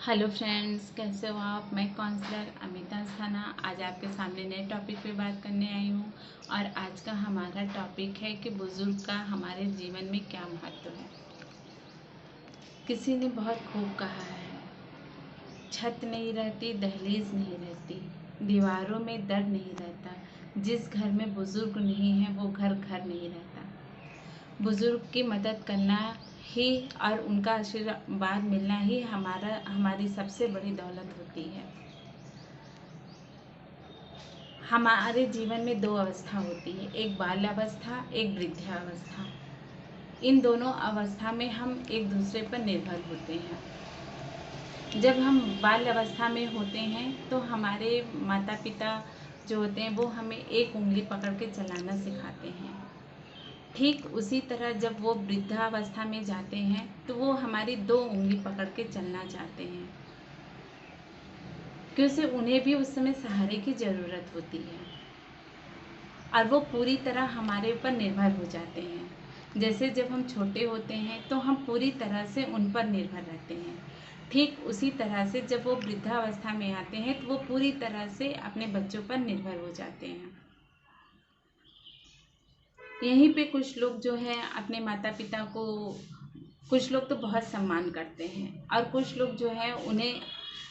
Hello friends, कैसे हो आप। मैं काउंसलर अमिता अस्थाना आज आपके सामने नए टॉपिक पे बात करने आई हूँ। और आज का हमारा टॉपिक है कि बुज़ुर्ग का हमारे जीवन में क्या महत्व है। किसी ने बहुत खूब कहा है, छत नहीं रहती, दहलीज नहीं रहती, दीवारों में दर्द नहीं रहता, जिस घर में बुज़ुर्ग नहीं है वो घर घर नहीं रहता। बुज़ुर्ग की मदद करना ही और उनका आशीर्वाद मिलना ही हमारी सबसे बड़ी दौलत होती है। हमारे जीवन में दो अवस्था होती है, एक बाल्यावस्था, एक वृद्धावस्था। इन दोनों अवस्था में हम एक दूसरे पर निर्भर होते हैं। जब हम बाल्य अवस्था में होते हैं तो हमारे माता पिता जो होते हैं वो हमें एक उंगली पकड़ के चलाना सिखाते हैं। ठीक उसी तरह जब वो वृद्धावस्था में जाते हैं तो वो हमारी दो उंगली पकड़ के चलना चाहते हैं, क्योंकि उन्हें भी उस समय सहारे की ज़रूरत होती है और वो पूरी तरह हमारे ऊपर निर्भर हो जाते हैं। जैसे जब हम छोटे होते हैं तो हम पूरी तरह से उन पर निर्भर रहते हैं, ठीक उसी तरह से जब वो वृद्धावस्था में आते हैं तो वो पूरी तरह से अपने बच्चों पर निर्भर हो जाते हैं। यहीं पे कुछ लोग जो है अपने माता पिता को, कुछ लोग तो बहुत सम्मान करते हैं और कुछ लोग जो है उन्हें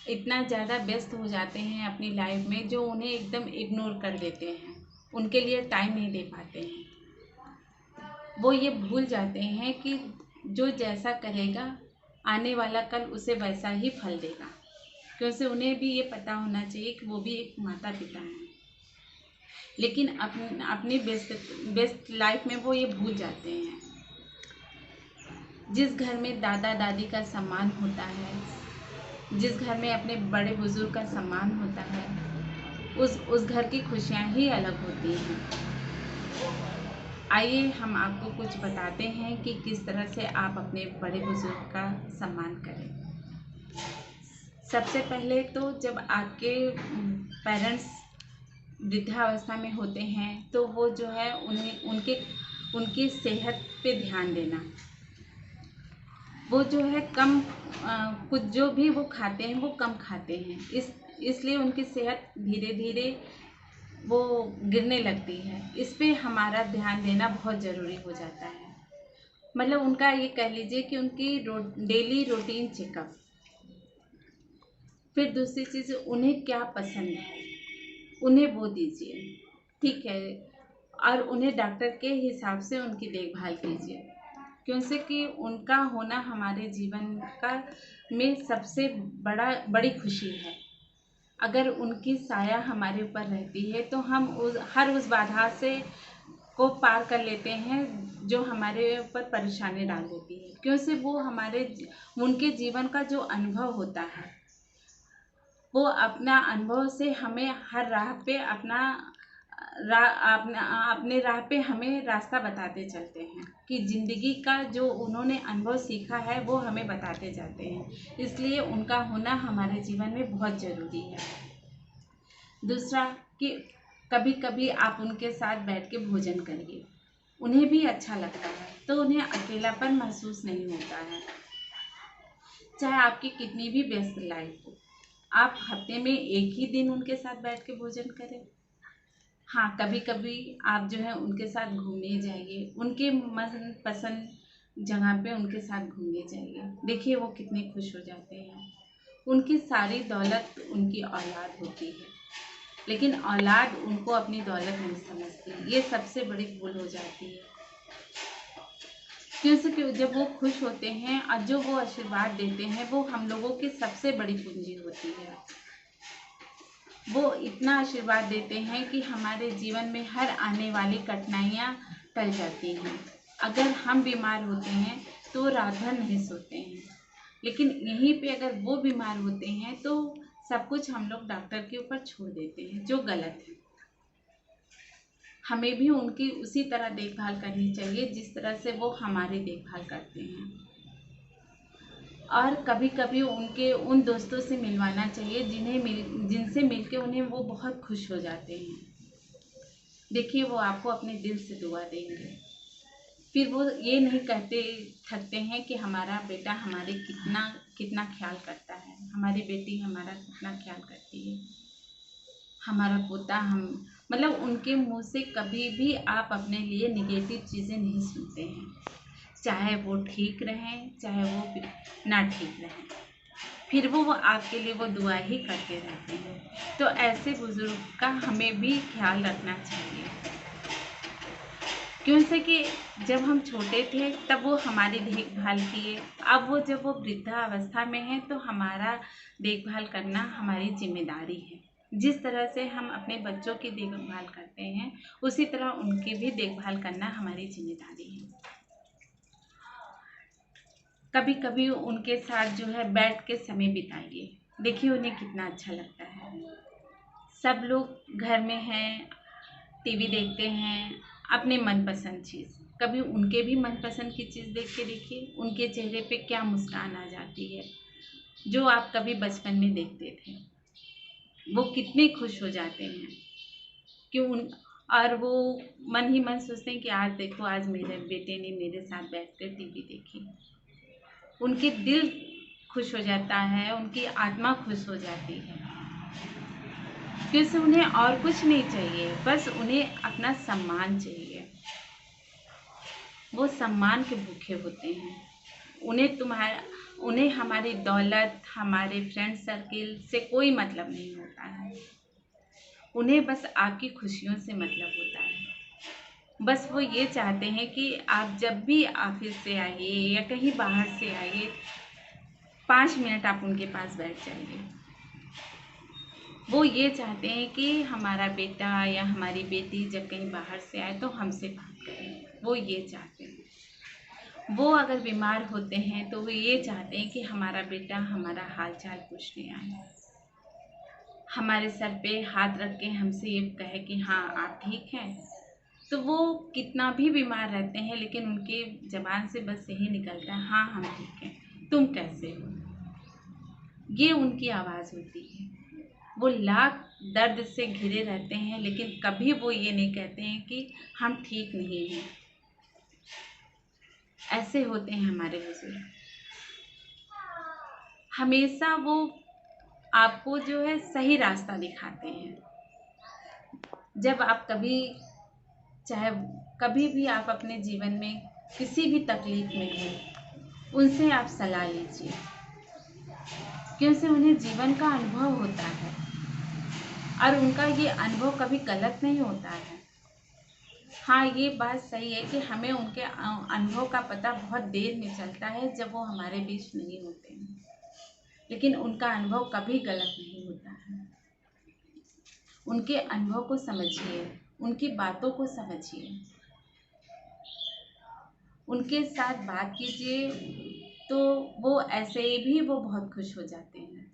इतना ज़्यादा व्यस्त हो जाते हैं अपनी लाइफ में जो उन्हें एकदम इग्नोर कर देते हैं, उनके लिए टाइम नहीं दे पाते हैं। वो ये भूल जाते हैं कि जो जैसा करेगा आने वाला कल उसे वैसा ही फल देगा, क्योंकि उन्हें भी ये पता होना चाहिए कि वो भी एक माता पिता हैं। लेकिन अपनी व्यस्त व्यस्त लाइफ में वो ये भूल जाते हैं। जिस घर में दादा दादी का सम्मान होता है, जिस घर में अपने बड़े बुजुर्ग का सम्मान होता है, उस घर की खुशियाँ ही अलग होती हैं। आइए हम आपको कुछ बताते हैं कि किस तरह से आप अपने बड़े बुजुर्ग का सम्मान करें। सबसे पहले तो जब आपके पेरेंट्स वृद्धावस्था में होते हैं तो वो जो है उन्हें उनकी सेहत पे ध्यान देना। वो जो है कम कुछ जो भी वो खाते हैं वो कम खाते हैं, इसलिए उनकी सेहत धीरे धीरे वो गिरने लगती है। इस पे हमारा ध्यान देना बहुत ज़रूरी हो जाता है। मतलब उनका ये कह लीजिए कि उनकी डेली रूटीन चेकअप। फिर दूसरी चीज़, उन्हें क्या पसंद है उन्हें वो दीजिए, ठीक है। और उन्हें डॉक्टर के हिसाब से उनकी देखभाल कीजिए, क्योंकि उनका होना हमारे जीवन का में सबसे बड़ी खुशी है। अगर उनकी साया हमारे ऊपर रहती है तो हम हर उस बाधा से को पार कर लेते हैं जो हमारे ऊपर परेशानी डाल देती है, क्योंकि वो उनके जीवन का जो अनुभव होता है वो अपना अनुभव से हमें हर राह पे अपने राह पे हमें रास्ता बताते चलते हैं कि ज़िंदगी का जो उन्होंने अनुभव सीखा है वो हमें बताते जाते हैं। इसलिए उनका होना हमारे जीवन में बहुत ज़रूरी है। दूसरा कि कभी कभी आप उनके साथ बैठ के भोजन करिए, उन्हें भी अच्छा लगता है, तो उन्हें अकेलापन महसूस नहीं होता है। चाहे आपकी कितनी भी व्यस्त लाइफ हो, आप हफ्ते में एक ही दिन उनके साथ बैठ के भोजन करें। हाँ, कभी कभी आप जो है उनके साथ घूमने जाइए, उनके मन पसंद जगह पे उनके साथ घूमने जाइए, देखिए वो कितने खुश हो जाते हैं। उनकी सारी दौलत उनकी औलाद होती है, लेकिन औलाद उनको अपनी दौलत नहीं समझती, ये सबसे बड़ी भूल हो जाती है। क्योंकि जब वो खुश होते हैं और जो वो आशीर्वाद देते हैं वो हम लोगों की सबसे बड़ी पूंजी होती है। वो इतना आशीर्वाद देते हैं कि हमारे जीवन में हर आने वाली कठिनाइयाँ टल जाती हैं। अगर हम बीमार होते हैं तो रात भर नहीं सोते हैं, लेकिन यहीं पे अगर वो बीमार होते हैं तो सब कुछ हम लोग डॉक्टर के ऊपर छोड़ देते हैं, जो गलत है। हमें भी उनकी उसी तरह देखभाल करनी चाहिए जिस तरह से वो हमारी देखभाल करते हैं। और कभी कभी उन दोस्तों से मिलवाना चाहिए जिनसे मिलके उन्हें वो बहुत खुश हो जाते हैं। देखिए वो आपको अपने दिल से दुआ देंगे। फिर वो ये नहीं कहते थकते हैं कि हमारा बेटा हमारे कितना कितना ख्याल करता है। हमारी बेटी हमारा कितना ख्याल करती है, हमारा पोता हम मतलब उनके मुंह से कभी भी आप अपने लिए निगेटिव चीज़ें नहीं सुनते हैं, चाहे वो ठीक रहें चाहे वो ना ठीक रहें, फिर वो आपके लिए वो दुआ ही करते रहते हैं। तो ऐसे बुजुर्ग का हमें भी ख्याल रखना चाहिए, क्यों से कि जब हम छोटे थे तब वो हमारी देखभाल किए, अब वो जब वो वृद्धावस्था में है तो हमारा देखभाल करना हमारी जिम्मेदारी है। जिस तरह से हम अपने बच्चों की देखभाल करते हैं उसी तरह उनकी भी देखभाल करना हमारी जिम्मेदारी है। कभी कभी उनके साथ जो है बैठ के समय बिताइए, देखिए उन्हें कितना अच्छा लगता है। सब लोग घर में हैं, टीवी देखते हैं, अपने मनपसंद चीज़, कभी उनके भी मनपसंद की चीज़ देख के देखिए, उनके चेहरे पे क्या मुस्कान आ जाती है जो आप कभी बचपन में देखते थे। वो कितने खुश हो जाते हैं कि और वो मन ही मन सोचते हैं कि आज देखो, आज मेरे बेटे ने मेरे साथ बैठकर टीवी देखी। उनके दिल खुश हो जाता है, उनकी आत्मा खुश हो जाती है, क्योंकि उन्हें और कुछ नहीं चाहिए, बस उन्हें अपना सम्मान चाहिए। वो सम्मान के भूखे होते हैं। उन्हें हमारी दौलत, हमारे फ्रेंड सर्किल से कोई मतलब नहीं होता है। उन्हें बस आपकी खुशियों से मतलब होता है। बस वो ये चाहते हैं कि आप जब भी ऑफिस से आइए या कहीं बाहर से आइए, 5 मिनट आप उनके पास बैठ जाइए। वो ये चाहते हैं कि हमारा बेटा या हमारी बेटी जब कहीं बाहर से आए तो हमसे बात करें। वो ये चाहते हैं। वो अगर बीमार होते हैं तो वो ये चाहते हैं कि हमारा बेटा हमारा हाल चाल पूछने आए, हमारे सर पे हाथ रख के हमसे ये कहे कि हाँ आप ठीक हैं। तो वो कितना भी बीमार रहते हैं लेकिन उनके ज़बान से बस यही निकलता है, हाँ हम ठीक हैं, तुम कैसे हो। ये उनकी आवाज़ होती है। वो लाख दर्द से घिरे रहते हैं लेकिन कभी वो ये नहीं कहते हैं कि हम ठीक नहीं हैं। ऐसे होते हैं हमारे बुजुर्ग। हमेशा वो आपको जो है सही रास्ता दिखाते हैं। जब आप कभी भी आप अपने जीवन में किसी भी तकलीफ में हैं, उनसे आप सलाह लीजिए, क्योंकि उन्हें जीवन का अनुभव होता है और उनका ये अनुभव कभी गलत नहीं होता है। हाँ, ये बात सही है कि हमें उनके अनुभव का पता बहुत देर में चलता है जब वो हमारे बीच नहीं होते हैं, लेकिन उनका अनुभव कभी गलत नहीं होता है। उनके अनुभव को समझिए, उनकी बातों को समझिए, उनके साथ बात कीजिए तो वो ऐसे भी वो बहुत खुश हो जाते हैं।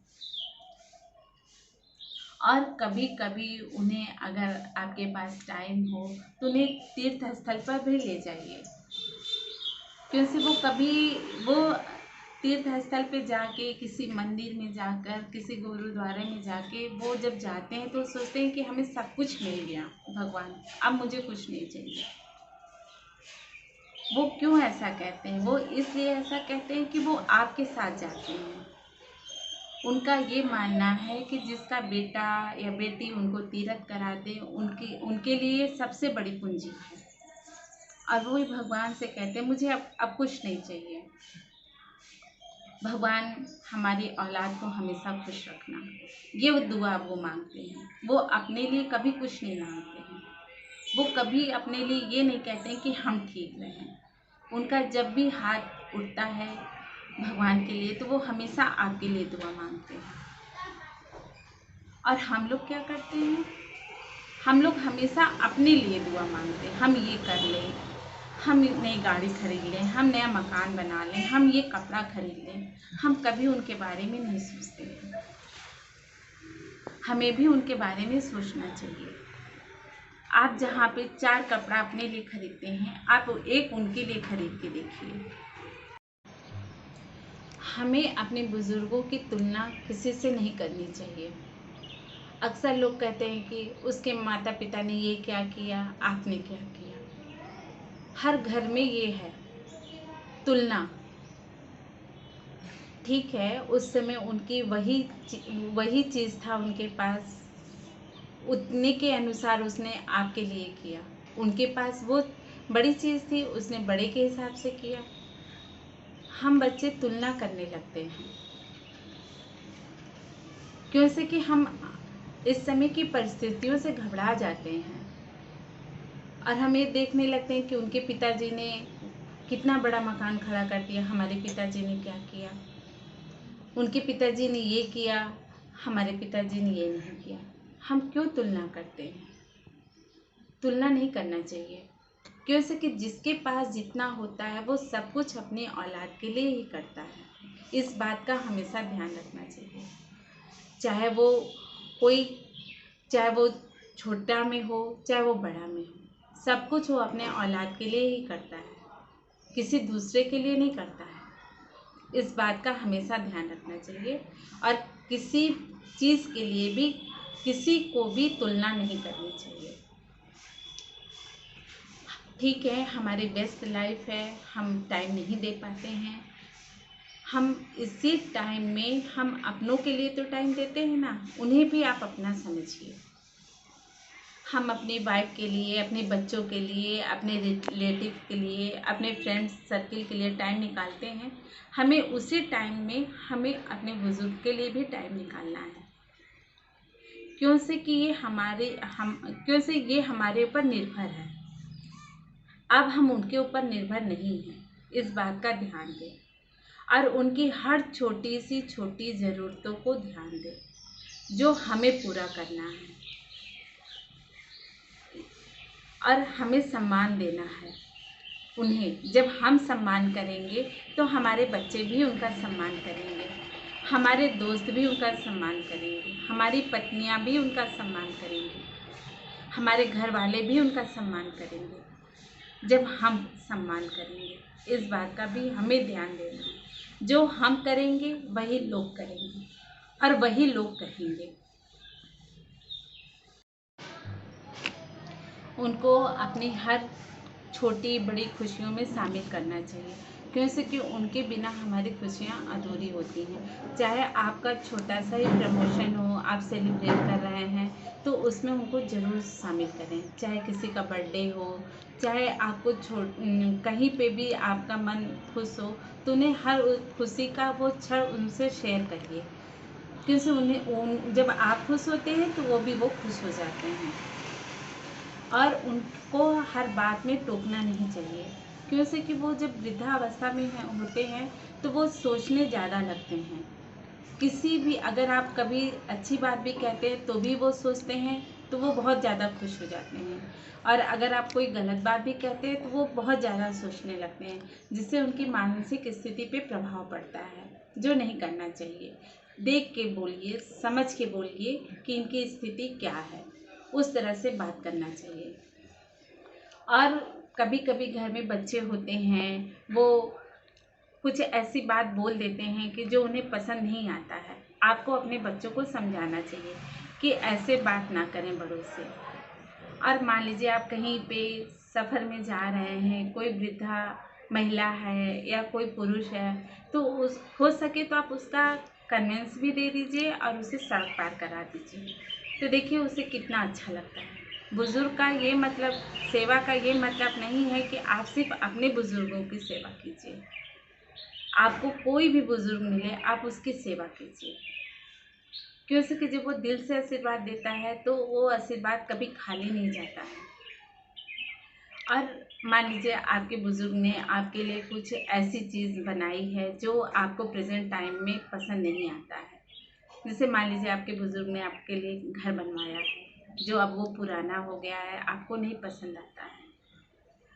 और कभी कभी उन्हें अगर आपके पास टाइम हो तो उन्हें तीर्थ स्थल पर भी ले जाइए, क्योंकि वो तीर्थ स्थल पे जाके, किसी मंदिर में जाकर, किसी गुरुद्वारे में जाके वो जब जाते हैं तो सोचते हैं कि हमें सब कुछ मिल गया, भगवान अब मुझे कुछ नहीं चाहिए। वो क्यों ऐसा कहते हैं? वो इसलिए ऐसा कहते हैं कि वो आपके साथ जाते हैं। उनका ये मानना है कि जिसका बेटा या बेटी उनको तीर्थ करा दे, उनके लिए सबसे बड़ी पूंजी है। और वो भगवान से कहते हैं मुझे अब कुछ नहीं चाहिए। भगवान हमारी औलाद को हमेशा खुश रखना, ये वो दुआ वो मांगते हैं। वो अपने लिए कभी कुछ नहीं मांगते हैं। वो कभी अपने लिए ये नहीं कहते हैं कि हम ठीक रहें। उनका जब भी हाथ उठता है भगवान के लिए तो वो हमेशा आपके लिए दुआ मांगते हैं। और हम लोग क्या करते हैं? हम लोग हमेशा अपने लिए दुआ मांगते हैं, हम ये कर लें, हम नई गाड़ी खरीद लें, हम नया मकान बना लें, हम ये कपड़ा खरीद लें। हम कभी उनके बारे में नहीं सोचते हैं। हमें भी उनके बारे में सोचना चाहिए। आप जहाँ पे 4 कपड़ा अपने लिए खरीदते हैं, आप एक उनके लिए खरीद के देखिए। हमें अपने बुजुर्गों की तुलना किसी से नहीं करनी चाहिए। अक्सर लोग कहते हैं कि उसके माता पिता ने ये क्या किया, आपने क्या किया। हर घर में ये है तुलना। ठीक है, उस समय उनकी वही चीज़ था उनके पास, उतने के अनुसार उसने आपके लिए किया। उनके पास वो बड़ी चीज़ थी, उसने बड़े के हिसाब से किया। हम बच्चे तुलना करने लगते हैं, क्यों से कि हम इस समय की परिस्थितियों से घबरा जाते हैं और हम ये देखने लगते हैं कि उनके पिताजी ने कितना बड़ा मकान खड़ा कर दिया, हमारे पिताजी ने क्या किया। उनके पिताजी ने ये किया, हमारे पिताजी ने ये नहीं किया। हम क्यों तुलना करते हैं? तुलना नहीं करना चाहिए, क्यों से कि जिसके पास जितना होता है वो सब कुछ अपनी औलाद के लिए ही करता है। इस बात का हमेशा ध्यान रखना चाहिए। चाहे वो कोई चाहे वो छोटा में हो, चाहे वो बड़ा में हो, सब कुछ वो अपने औलाद के लिए ही करता है, किसी दूसरे के लिए नहीं करता है। इस बात का हमेशा ध्यान रखना चाहिए और किसी चीज़ के लिए भी किसी को भी तुलना नहीं करनी चाहिए। ठीक है, हमारी व्यस्त लाइफ है, हम टाइम नहीं दे पाते हैं। हम इसी टाइम में हम अपनों के लिए तो टाइम देते हैं ना, उन्हें भी आप अपना समझिए। हम अपनी वाइफ के लिए, अपने बच्चों के लिए, अपने रिलेटिव के लिए, अपने फ्रेंड्स सर्किल के लिए टाइम निकालते हैं। हमें उसी टाइम में हमें अपने बुजुर्ग के लिए भी टाइम निकालना है, क्यों से कि क्यों से ये हमारे ऊपर निर्भर है। अब हम उनके ऊपर निर्भर नहीं हैं, इस बात का ध्यान दें और उनकी हर छोटी सी छोटी ज़रूरतों को ध्यान दें जो हमें पूरा करना है और हमें सम्मान देना है उन्हें। जब हम सम्मान करेंगे तो हमारे बच्चे भी उनका सम्मान करेंगे, हमारे दोस्त भी उनका सम्मान करेंगे, हमारी पत्नियां भी उनका सम्मान करेंगी, हमारे घर वाले भी उनका सम्मान करेंगे जब हम सम्मान करेंगे। इस बात का भी हमें ध्यान देना है। जो हम करेंगे वही लोग करेंगे और वही लोग कहेंगे। उनको अपनी हर छोटी बड़ी खुशियों में शामिल करना चाहिए, क्यों से कि उनके बिना हमारी खुशियाँ अधूरी होती हैं। चाहे आपका छोटा सा ही प्रमोशन हो, आप सेलिब्रेट कर रहे हैं तो उसमें उनको ज़रूर शामिल करें। चाहे किसी का बर्थडे हो, चाहे आपको कहीं पे भी आपका मन खुश हो, तो उन्हें हर खुशी का वो क्षण उनसे शेयर करिए, क्योंकि जब आप खुश होते हैं तो वो खुश हो जाते हैं। और उनको हर बात में टोकना नहीं चाहिए, क्यों से कि वो जब वृद्धावस्था में होते हैं तो वो सोचने ज़्यादा लगते हैं। किसी भी अगर आप कभी अच्छी बात भी कहते हैं तो भी वो सोचते हैं, तो वो बहुत ज़्यादा खुश हो जाते हैं। और अगर आप कोई गलत बात भी कहते हैं तो वो बहुत ज़्यादा सोचने लगते हैं, जिससे उनकी मानसिक स्थिति पे प्रभाव पड़ता है, जो नहीं करना चाहिए। देख के बोलिए, समझ के बोलिए कि इनकी स्थिति क्या है, उस तरह से बात करना चाहिए। और कभी कभी घर में बच्चे होते हैं, वो कुछ ऐसी बात बोल देते हैं कि जो उन्हें पसंद नहीं आता है। आपको अपने बच्चों को समझाना चाहिए कि ऐसे बात ना करें बड़ों से। और मान लीजिए आप कहीं पे सफ़र में जा रहे हैं, कोई वृद्धा महिला है या कोई पुरुष है, तो उस हो सके तो आप उसका कन्वेंस भी दे दीजिए और उसे सड़क पार करा दीजिए। तो देखिए उसे कितना अच्छा लगता है। बुज़ुर्ग का ये मतलब, सेवा का ये मतलब नहीं है कि आप सिर्फ अपने बुज़ुर्गों की सेवा कीजिए। आपको कोई भी बुज़ुर्ग मिले, आप उसकी सेवा कीजिए, क्योंकि कि जब वो दिल से आशीर्वाद देता है तो वो आशीर्वाद कभी खाली नहीं जाता है। और मान लीजिए आपके बुज़ुर्ग ने आपके लिए कुछ ऐसी चीज़ बनाई है जो आपको प्रेजेंट टाइम में पसंद नहीं आता है। जैसे मान लीजिए आपके बुज़ुर्ग ने आपके लिए घर बनवाया है जो अब वो पुराना हो गया है, आपको नहीं पसंद आता है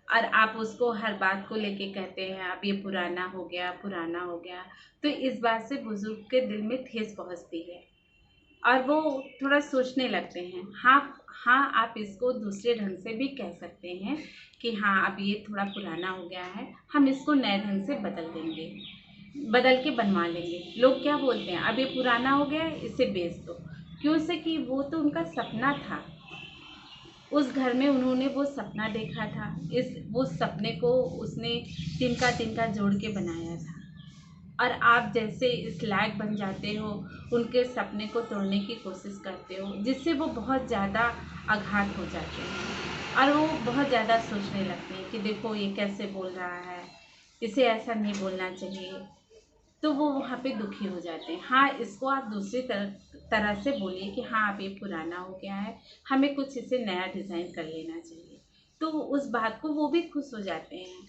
और आप उसको हर बात को लेके कहते हैं अब ये पुराना हो गया, पुराना हो गया। तो इस बात से बुज़ुर्ग के दिल में ठेस पहुँचती है और वो थोड़ा सोचने लगते हैं। हाँ, आप इसको दूसरे ढंग से भी कह सकते हैं कि हाँ अब ये थोड़ा पुराना हो गया है, हम इसको नए ढंग से बदल देंगे, बदल के बनवा लेंगे। लोग क्या बोलते हैं, अब ये पुराना हो गया है, इसे बेच दो। क्यों से कि वो तो उनका सपना था, उस घर में उन्होंने वो सपना देखा था, वो सपने को उसने तिनका तिनका जोड़ के बनाया था और आप जैसे इस लायक बन जाते हो, उनके सपने को तोड़ने की कोशिश करते हो, जिससे वो बहुत ज़्यादा आघात हो जाते हैं और वो बहुत ज़्यादा सोचने लगते हैं कि देखो ये कैसे बोल रहा है, इसे ऐसा नहीं बोलना चाहिए। तो वो वहाँ पे दुखी हो जाते हैं। हाँ, इसको आप दूसरी तरह से बोलिए कि हाँ अब ये पुराना हो गया है, हमें कुछ इसे नया डिज़ाइन कर लेना चाहिए। तो उस बात को वो भी खुश हो जाते हैं,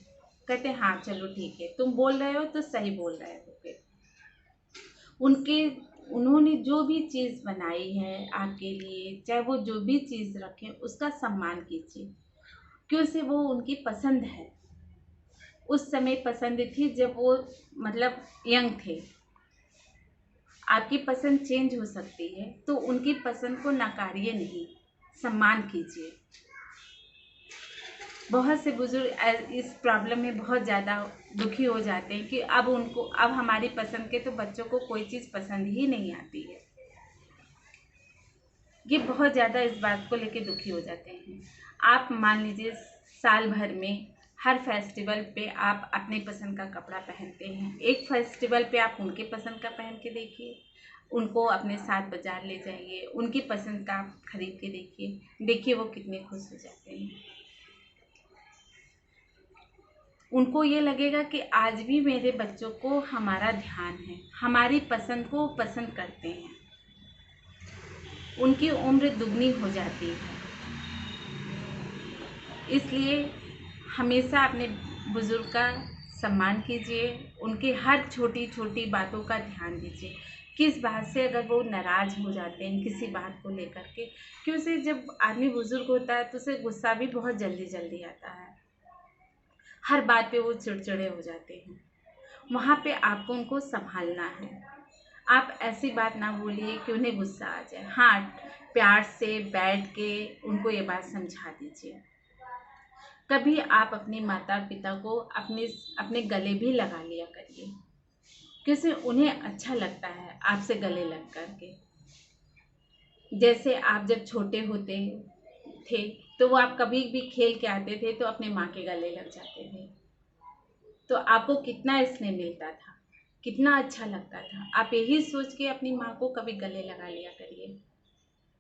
कहते हैं हाँ चलो ठीक है, तुम बोल रहे हो तो सही बोल रहे हो। फिर उनके उन्होंने जो भी चीज़ बनाई है आपके लिए, चाहे वो जो भी चीज़ रखें, उसका सम्मान कीजिए, क्यों से वो उनकी पसंद है। उस समय पसंद थी जब वो मतलब यंग थे। आपकी पसंद चेंज हो सकती है, तो उनकी पसंद को नकारिए नहीं, सम्मान कीजिए। बहुत से बुजुर्ग इस प्रॉब्लम में बहुत ज़्यादा दुखी हो जाते हैं कि अब हमारी पसंद के तो बच्चों को कोई चीज़ पसंद ही नहीं आती है। ये बहुत ज़्यादा इस बात को लेके दुखी हो जाते हैं। आप मान लीजिए साल भर में हर फेस्टिवल पे आप अपने पसंद का कपड़ा पहनते हैं, एक फेस्टिवल पे आप उनके पसंद का पहन के देखिए, उनको अपने साथ बाजार ले जाइए, उनकी पसंद का आप खरीद के देखिए वो कितने खुश हो जाते हैं। उनको ये लगेगा कि आज भी मेरे बच्चों को हमारा ध्यान है, हमारी पसंद को पसंद करते हैं। उनकी उम्र दुगनी हो जाती है। इसलिए हमेशा अपने बुज़ुर्ग का सम्मान कीजिए, उनकी हर छोटी छोटी बातों का ध्यान दीजिए। किस बात से अगर वो नाराज़ हो जाते हैं किसी बात को लेकर के, क्योंकि जब आदमी बुज़ुर्ग होता है तो उसे गुस्सा भी बहुत जल्दी जल्दी आता है, हर बात पे वो चिड़चिड़े हो जाते हैं। वहाँ पे आपको उनको संभालना है। आप ऐसी बात ना बोलिए कि उन्हें गुस्सा आ जाए। हाँ, प्यार से बैठ के उनको ये बात समझा दीजिए। कभी आप अपने माता पिता को अपने गले भी लगा लिया करिए, क्योंकि उन्हें अच्छा लगता है आपसे गले लग करके। जैसे आप जब छोटे होते थे तो वो आप कभी भी खेल के आते थे तो अपने माँ के गले लग जाते थे, तो आपको कितना स्नेह मिलता था, कितना अच्छा लगता था। आप यही सोच के अपनी माँ को कभी गले लगा लिया करिए,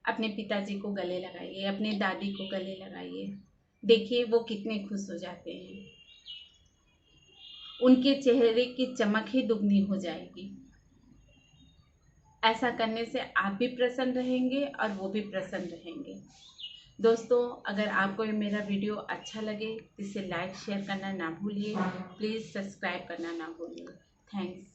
अपने पिताजी को गले लगाइए, अपने दादी को गले लगाइए, देखिए वो कितने खुश हो जाते हैं। उनके चेहरे की चमक ही दुगनी हो जाएगी। ऐसा करने से आप भी प्रसन्न रहेंगे और वो भी प्रसन्न रहेंगे। दोस्तों, अगर आपको ये मेरा वीडियो अच्छा लगे तो इसे लाइक शेयर करना ना भूलिए, प्लीज़ सब्सक्राइब करना ना भूलिए। थैंक्स।